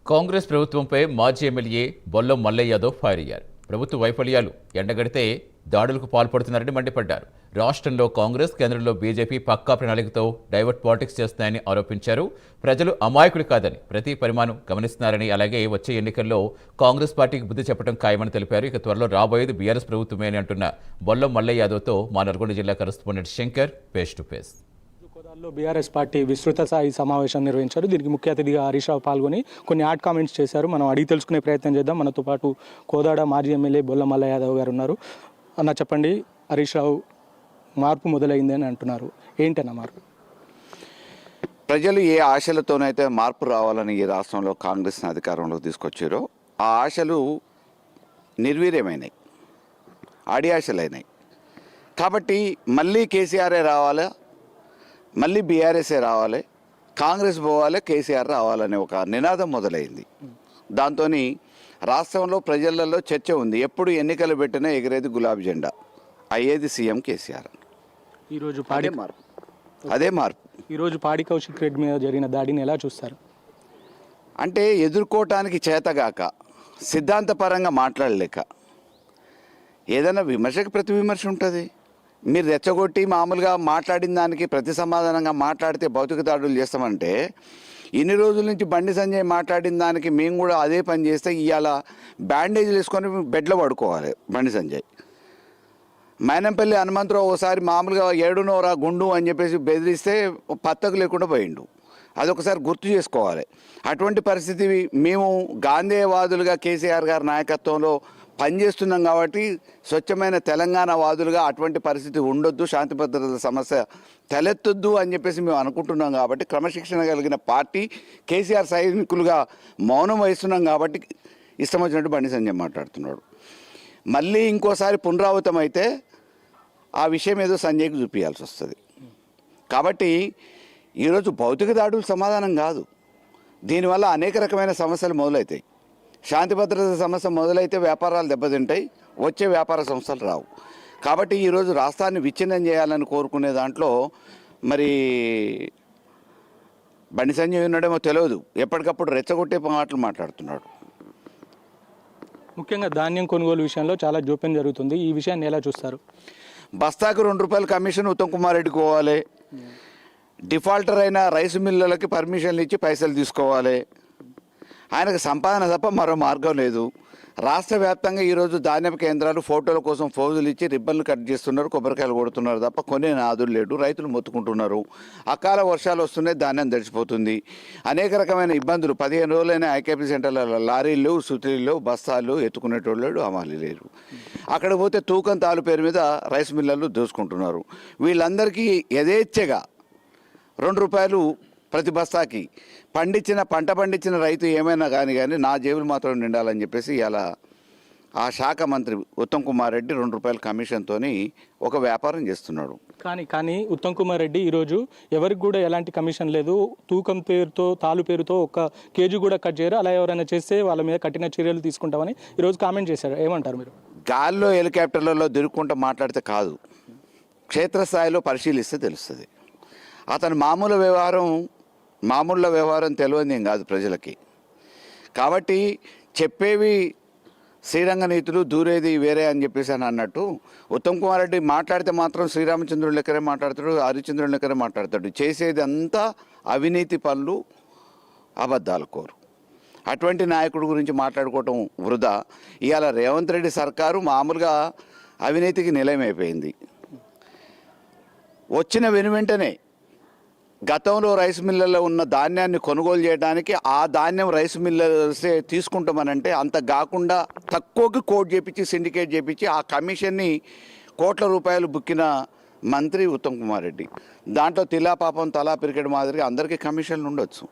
కాంగ్రెస్ ప్రభుత్వంపై మాజీ MLA Bollam Mallayya Yadav fire అయ్యారు. ప్రభుత్వ వైఫల్యాలు ఎండగడితే దాడులకు పాల్పడుతున్నారని మండిపడ్డారు. రాష్ట్రంలో కాంగ్రెస్, కేంద్రంలో బీజేపీ పక్కా ప్రణాళికతో డైవర్ట్ పాలిటిక్స్ చేస్తున్నాయని ఆరోపించారు. ప్రజలు అమాయకులు కాదని ప్రతి పరిమాణం గమనిస్తున్నారని, అలాగే వచ్చే ఎన్నికల్లో కాంగ్రెస్ పార్టీకి బుద్ధి చెప్పడం ఖాయమని తెలిపారు. ఇక త్వరలో రాబోయేది బీఆర్ఎస్ ప్రభుత్వమే అని అంటున్న బొల్లం మల్లయ్య యాదవ్తో మా నల్గొండ జిల్లా correspondent Shankar face to face. BRS party విస్తృత స్థాయి సమావేశం నిర్వహించారు. దీనికి ముఖ్య అతిథిగా హరీష్ రావు పాల్గొని కొన్ని యాడ్ కామెంట్స్ చేశారు. మనం అడిగి తెలుసుకునే ప్రయత్నం చేద్దాం. మనతో పాటు కోదాడ మాజీ ఎమ్మెల్యే బొల్లం మల్లయ్య యాదవ్ గారు ఉన్నారు. అన్న చెప్పండి, హరీష్ రావు మార్పు మొదలైంది అని అంటున్నారు, ఏంటన్న మార్పు? ప్రజలు ఏ ఆశలతోనైతే మార్పు రావాలని ఈ రాష్ట్రంలో కాంగ్రెస్ని అధికారంలోకి తీసుకొచ్చారో ఆ ఆశలు నిర్వీర్యమైనాయి, ఆడి ఆశలైనాయి. కాబట్టి మళ్ళీ కేసీఆరే రావాలా, మళ్ళీ బీఆర్ఎస్ఏ రావాలి, కాంగ్రెస్ పోవాలి, కేసీఆర్ రావాలనే ఒక నినాదం మొదలైంది. దాంతో రాష్ట్రంలో ప్రజలలో చర్చ ఉంది. ఎప్పుడు ఎన్నికలు పెట్టినా ఎగిరేది గులాబీ జెండా, అయ్యేది సీఎం కేసీఆర్. ఈరోజు అదే మార్పు. ఈరోజు పాడి కౌశిక్ రెడ్డి మీద జరిగిన దాడిని ఎలా చూస్తారు? అంటే ఎదుర్కోవటానికి చేతగాక, సిద్ధాంతపరంగా మాట్లాడలేక, ఏదైనా విమర్శకు ప్రతి విమర్శ ఉంటుంది. మీరు రెచ్చగొట్టి మామూలుగా మాట్లాడిన దానికి ప్రతి సమాధానంగా మాట్లాడితే భౌతిక దాడులు చేస్తామంటే, ఇన్ని రోజుల నుంచి బండి సంజయ్ మాట్లాడిన దానికి మేము కూడా అదే పని చేస్తే ఇవాళ బ్యాండేజ్లు వేసుకొని బెడ్లో పడుకోవాలి. బండి సంజయ్ మైనంపల్లి హనుమంతరావు ఒకసారి మామూలుగా ఏడునోరా గుండు అని చెప్పేసి బెదిరిస్తే పత్తకు లేకుండా పోయిండు. అదొకసారి గుర్తు చేసుకోవాలి. అటువంటి పరిస్థితి మేము గాంధేయవాదులుగా కేసీఆర్ గారి నాయకత్వంలో పనిచేస్తున్నాం కాబట్టి స్వచ్ఛమైన తెలంగాణ వాదులుగా అటువంటి పరిస్థితి ఉండొద్దు, శాంతి భద్రతల సమస్య తలెత్తొద్దు అని చెప్పేసి మేము అనుకుంటున్నాం. కాబట్టి క్రమశిక్షణ కలిగిన పార్టీ, కేసీఆర్ సైనికులుగా మౌనం వహిస్తున్నాం. కాబట్టి ఇష్టం వచ్చినట్టు బండి సంజయ్ మాట్లాడుతున్నాడు. మళ్ళీ ఇంకోసారి పునరావృతం అయితే ఆ విషయం ఏదో సంజయ్కి చూపించాల్సి వస్తుంది. కాబట్టి ఈరోజు భౌతిక దాడులు సమాధానం కాదు. దీనివల్ల అనేక రకమైన సమస్యలు మొదలవుతాయి. శాంతి భద్రత సమస్య మొదలైతే వ్యాపారాలు దెబ్బతింటాయి, వచ్చే వ్యాపార సంస్థలు రావు. కాబట్టి ఈరోజు రాష్ట్రాన్ని విచ్ఛిన్నం చేయాలని కోరుకునే దాంట్లో మరి బండి సంజయ్ ఉన్నాడేమో తెలియదు, ఎప్పటికప్పుడు రెచ్చగొట్టే మాటలు మాట్లాడుతున్నాడు. ముఖ్యంగా ధాన్యం కొనుగోలు విషయంలో చాలా జోప్యం జరుగుతుంది. ఈ విషయాన్ని ఎలా చూస్తారు? బస్తాకు ₹2 కమిషన్ ఉత్తమ్ కుమార్ రెడ్డికి పోవాలి, డిఫాల్టర్ అయిన రైస్ మిల్లులకి పర్మిషన్లు ఇచ్చి పైసలు తీసుకోవాలి. ఆయనకు సంపాదన తప్ప మరో మార్గం లేదు. రాష్ట్ర వ్యాప్తంగా ఈరోజు ధాన్యం కేంద్రాలు ఫోటోల కోసం ఫోజులు ఇచ్చి రిబ్బన్లు కట్ చేస్తున్నారు, కొబ్బరికాయలు కొడుతున్నారు తప్ప కొనే నాదులు లేడు. రైతులు మొత్తుకుంటున్నారు. అకాల వర్షాలు వస్తున్నాయి, ధాన్యం తడిచిపోతుంది. అనేక రకమైన ఇబ్బందులు. 15 రోజులైన ఐకేపీ సెంటర్ల లారీలు, సుత్రీలు, బస్తాలు ఎత్తుకునేటోళ్ళు లేడు, అమాలి లేరు. అక్కడ పోతే తూకం తాలు పేరు మీద రైస్ మిల్లర్లు దోసుకుంటున్నారు. వీళ్ళందరికీ యథేచ్ఛగా ₹2 ప్రతి బస్తాకి పంట పండించిన రైతు ఏమైనా కానీ నా జేబులు మాత్రం నిండాలని చెప్పేసి ఇలా ఆ శాఖ మంత్రి ఉత్తమ్ కుమార్ రెడ్డి ₹2 కమిషన్తో ఒక వ్యాపారం చేస్తున్నాడు. కానీ ఉత్తమ్ కుమార్ రెడ్డి ఈరోజు ఎవరికి కూడా ఎలాంటి కమిషన్ లేదు, తూకం పేరుతో తాలు పేరుతో ఒక కేజీ కూడా కట్ చేయరు, అలా ఎవరైనా చేస్తే వాళ్ళ మీద కఠిన చర్యలు తీసుకుంటామని ఈరోజు కామెంట్ చేశారు. ఏమంటారు మీరు? గాల్లో హెలికాప్టర్లలో దిరుక్కుంటూ మాట్లాడితే కాదు, క్షేత్రస్థాయిలో పరిశీలిస్తే తెలుస్తుంది. అతను మామూలు వ్యవహారం తెలియదు ఏం కాదు ప్రజలకి. కాబట్టి చెప్పేవి శ్రీరంగ నీతులు, దూరేది వేరే అని చెప్పేసి అని అన్నట్టు ఉత్తమ్ కుమార్ రెడ్డి మాట్లాడితే మాత్రం శ్రీరామచంద్రుడి లెక్కనే మాట్లాడతాడు, హరిచంద్రుడి లెక్కనే మాట్లాడతాడు. చేసేది అంతా అవినీతి పనులు, అబద్ధాల కోరు. అటువంటి నాయకుడి గురించి మాట్లాడుకోవటం వృధా. ఇవాళ రేవంత్ రెడ్డి సర్కారు మామూలుగా అవినీతికి నిలయమైపోయింది. వచ్చిన వెనువెంటనే గతంలో రైస్ మిల్లర్లో ఉన్న ధాన్యాన్ని కొనుగోలు చేయడానికి ఆ ధాన్యం రైస్ మిల్లర్సే తీసుకుంటామనంటే అంత కాకుండా తక్కువకి కోట్ చేపించి, సిండికేట్ చేపించి ఆ కమిషన్ని కోట్ల రూపాయలు బుక్కిన మంత్రి ఉత్తమ్ కుమార్ రెడ్డి. దాంట్లో తిలా పాపం తలా పిరికెడ్ మాదిరిగా అందరికీ కమిషన్లు ఉండొచ్చు.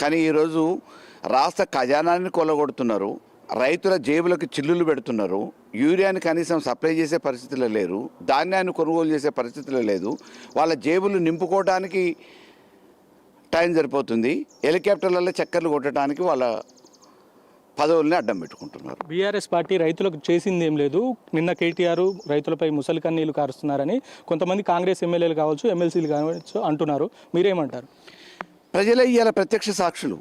కానీ ఈరోజు రాష్ట్ర ఖజానాన్ని కొల్లగొడుతున్నారు, రైతుల జేబులకు చిల్లులు పెడుతున్నారు, యూరియాని కనీసం సప్లై చేసే పరిస్థితిలో లేరు, ధాన్యాన్ని కొనుగోలు చేసే పరిస్థితిలో లేదు. వాళ్ళ జేబులు నింపుకోవడానికి టైం సరిపోతుంది, హెలికాప్టర్లలో చక్కర్లు కొట్టడానికి వాళ్ళ పదవుల్ని అడ్డం పెట్టుకుంటున్నారు. బీఆర్ఎస్ పార్టీ రైతులకు చేసింది ఏం లేదు. నిన్న కేటీఆర్ రైతులపై ముసలి కన్నీళ్లు కారుస్తున్నారని కొంతమంది కాంగ్రెస్ ఎమ్మెల్యేలు కావచ్చు, ఎమ్మెల్సీలు కావచ్చు అంటున్నారు. మీరేమంటారు? ప్రజలే ఇవాళ ప్రత్యక్ష సాక్షులు.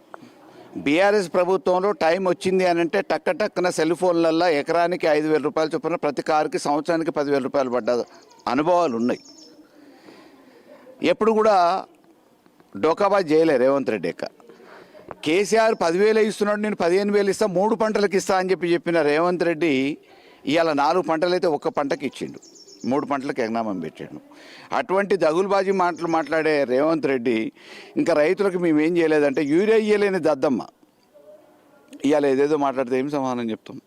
బీఆర్ఎస్ ప్రభుత్వంలో టైం వచ్చింది అని అంటే టక్కన సెల్ ఫోన్లల్లో ఎకరానికి 5,000 రూపాయలు చొప్పున ప్రతి కారుకి సంవత్సరానికి 10,000 రూపాయలు పడ్డ అనుభవాలు ఉన్నాయి. ఎప్పుడు కూడా డోకాబాజ్ చేయలే రేవంత్ రెడ్డి కేసీఆర్ 10,000 ఇస్తున్నాడు, నేను 15,000 ఇస్తా, 3 పంటలకు ఇస్తా అని చెప్పిన రేవంత్ రెడ్డి ఇవాళ 4 పంటలు అయితే 1 పంటకి ఇచ్చిండు, 3 పంటలకు ఎగ్నామం పెట్టాడు. అటువంటి దగులుబాజీ మాటలు మాట్లాడే రేవంత్ రెడ్డి ఇంకా రైతులకు మేము ఏం చేయలేదంటే యూరియా ఇయ్యలేని దద్దమ్మ ఇవాళ ఏదేదో మాట్లాడితే ఏం సమాధానం చెప్తాం.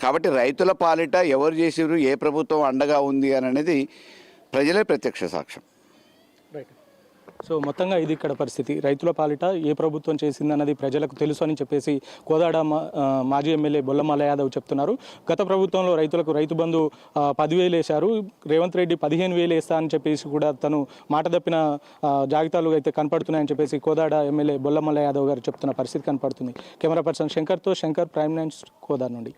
కాబట్టి రైతుల పాలిట ఎవరు చేసిరు, ఏ ప్రభుత్వం అండగా ఉంది అని అనేది ప్రజలే ప్రత్యక్ష సాక్ష్యం. రైట్. సో మొత్తంగా ఇది ఇక్కడ పరిస్థితి. రైతుల పాలిట ఏ ప్రభుత్వం చేసిందన్నది ప్రజలకు తెలుసు అని చెప్పేసి కోదాడ మాజీ ఎమ్మెల్యే బొల్ల మల్ల యాదవ్ చెప్తున్నారు. గత ప్రభుత్వంలో రైతులకు రైతు బంధు 10,000 వేశారు, రేవంత్ రెడ్డి 15,000 వేస్తా అని చెప్పేసి కూడా తను మాట తప్పిన జాబితాలు అయితే కనపడుతున్నాయని చెప్పేసి కోదాడ ఎమ్మెల్యే బొల్ల మల్ల యాదవ్ గారు చెప్తున్న పరిస్థితి కనపడుతుంది. కెమెరా పర్సన్ శంకర్తో శంకర్, ప్రైమ్ నైన్స్, కోదాడ నుండి.